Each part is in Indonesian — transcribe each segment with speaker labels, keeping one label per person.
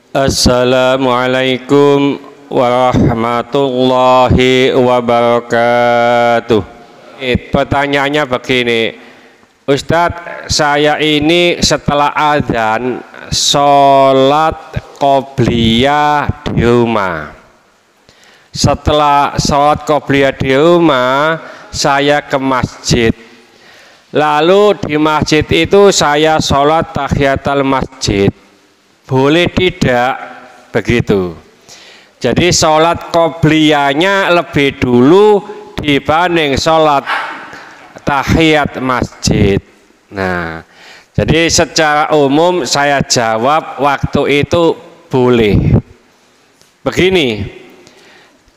Speaker 1: Assalamualaikum warahmatullahi wabarakatuh. Pertanyaannya begini, Ustadz, saya ini setelah azan sholat qobliyah di rumah. Setelah sholat qobliyah di rumah, saya ke masjid. Lalu di masjid itu saya sholat tahiyatul masjid. Boleh tidak begitu? Jadi sholat qobliyahnya lebih dulu dibanding sholat tahiyat masjid. Nah, jadi secara umum saya jawab waktu itu boleh. Begini,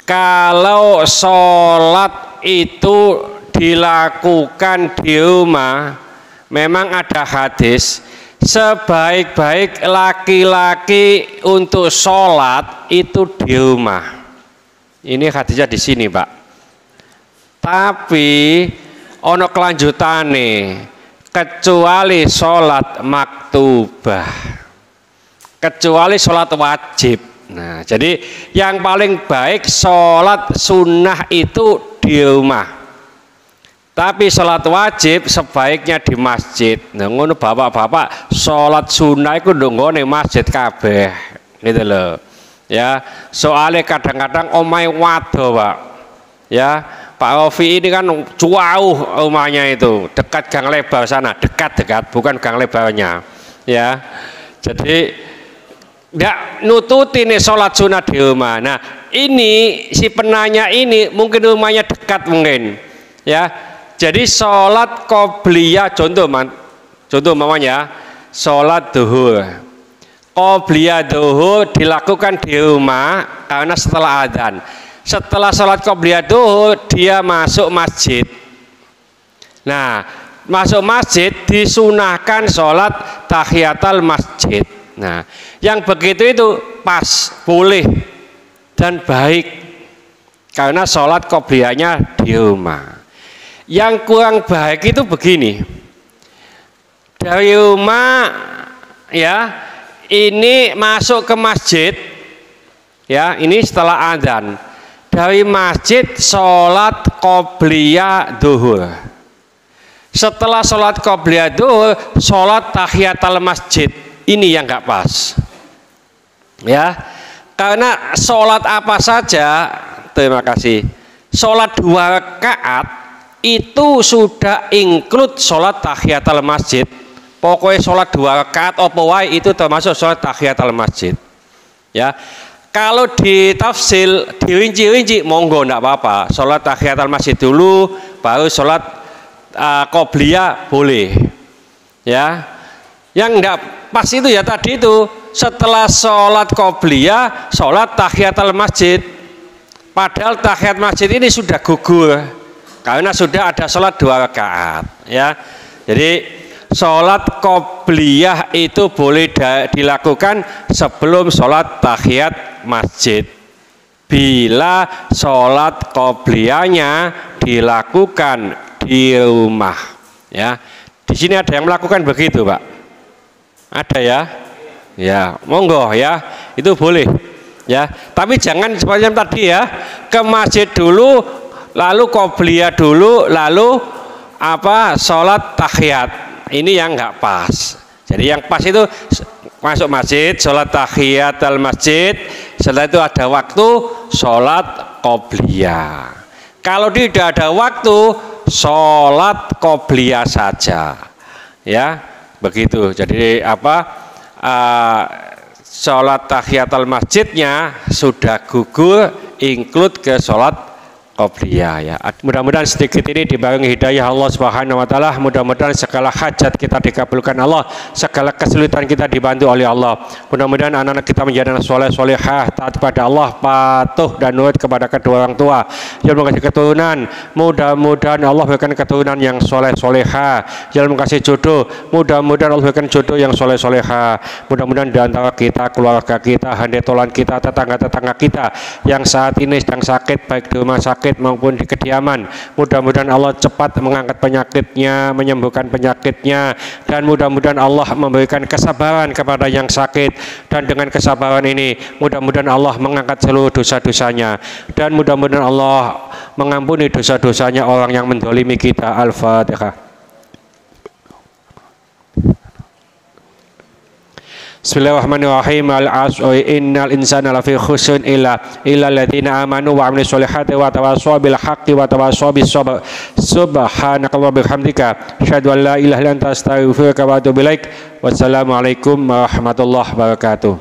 Speaker 1: kalau sholat itu dilakukan di rumah, memang ada hadis sebaik-baik laki-laki untuk sholat itu di rumah. Ini hadisnya di sini, Pak. Tapi ono kelanjutane, kecuali sholat maktubah, kecuali sholat wajib. Nah, jadi yang paling baik sholat sunnah itu di rumah. Tapi sholat wajib sebaiknya di masjid. Nah, ngono bapak-bapak sholat sunnah itu nggone masjid kabeh, gitu loh. Ya, soalnya kadang-kadang omai wado, Pak. Ya, Pak Rofi ini kan jauh rumahnya itu, dekat gang lebar sana, dekat, bukan gang lebarnya. Ya, jadi nggak nututi nih sholat sunnah di rumah. Nah, ini si penanya ini mungkin rumahnya dekat mungkin, ya. Jadi sholat qobliyah, contoh mamanya sholat duhur. Qobliyah duhur dilakukan di rumah karena setelah adzan. Setelah sholat qobliyah duhur dia masuk masjid. Nah, masuk masjid disunahkan sholat tahiyatul masjid. Nah, yang begitu itu pas, boleh dan baik karena sholat qobliyahnya di rumah. Yang kurang baik itu begini, dari rumah ya ini masuk ke masjid, ya ini setelah adzan, dari masjid sholat qobliyah duhur. Setelah sholat qobliyah duhur sholat tahiyatul masjid, ini yang nggak pas, ya karena sholat apa saja, terima kasih, sholat 2 rakaat itu sudah include sholat tahiyatul masjid. Pokoknya sholat 2 rakaat apa wae itu termasuk sholat tahiyatul masjid. Ya, kalau ditafsil dirinci-rinci monggo enggak apa-apa. Sholat tahiyatul masjid dulu, baru sholat qobliyah boleh. Ya, yang enggak pas itu ya tadi itu setelah sholat qobliyah sholat tahiyatul masjid. Padahal tahiyat masjid ini sudah gugur karena sudah ada sholat 2 rakaat, ya. Jadi sholat qobliyah itu boleh dilakukan sebelum sholat tahiyat masjid. Bila sholat qobliyahnya dilakukan di rumah, ya. Di sini ada yang melakukan begitu, Pak? Ada ya? Ya, monggo ya, itu boleh. Ya, tapi jangan seperti yang tadi ya, ke masjid dulu. Lalu qobliyah dulu, lalu sholat tahiyat. Ini yang nggak pas. Jadi yang pas itu masuk masjid, sholat tahiyatul masjid. Setelah itu ada waktu sholat qobliyah. Kalau tidak ada waktu, sholat qobliyah saja. Ya, begitu. Jadi sholat tahiyatul masjidnya sudah gugur, include ke sholat qobliyah, ya. Mudah-mudahan sedikit ini dibarengi hidayah Allah Subhanahu wa taala. Mudah-mudahan segala hajat kita dikabulkan Allah, segala kesulitan kita dibantu oleh Allah. Mudah-mudahan anak-anak kita menjadi anak soleh solehah, taat kepada Allah, patuh dan nurut kepada kedua orang tua. Jangan mengasih keturunan. Mudah-mudahan Allah berikan keturunan yang soleh solehah. Jangan mengasih jodoh. Mudah-mudahan Allah berikan jodoh yang soleh solehah. Mudah-mudahan di antara kita, keluarga kita, handetolan kita, tetangga-tetangga kita yang saat ini sedang sakit baik di rumah sakit sakit maupun di kediaman. Mudah-mudahan Allah cepat mengangkat penyakitnya, menyembuhkan penyakitnya, dan mudah-mudahan Allah memberikan kesabaran kepada yang sakit, dan dengan kesabaran ini mudah-mudahan Allah mengangkat seluruh dosa-dosanya, dan mudah-mudahan Allah mengampuni dosa-dosanya orang yang mendolimi kita. Al-Fatihah. Bismillahirrahmanirrahim. Al-'asr innal insana lafi khusr illa alladziina aamanu wa 'amilus sholihati wa tawassaw bil haqqi wa tawassaw bis sabr. Subhanakallahumma wa bihamdika asyhadu an la ilaha illa anta astaghfiruka wa atubu ilaik. Wassalamualaikum warahmatullahi wabarakatuh.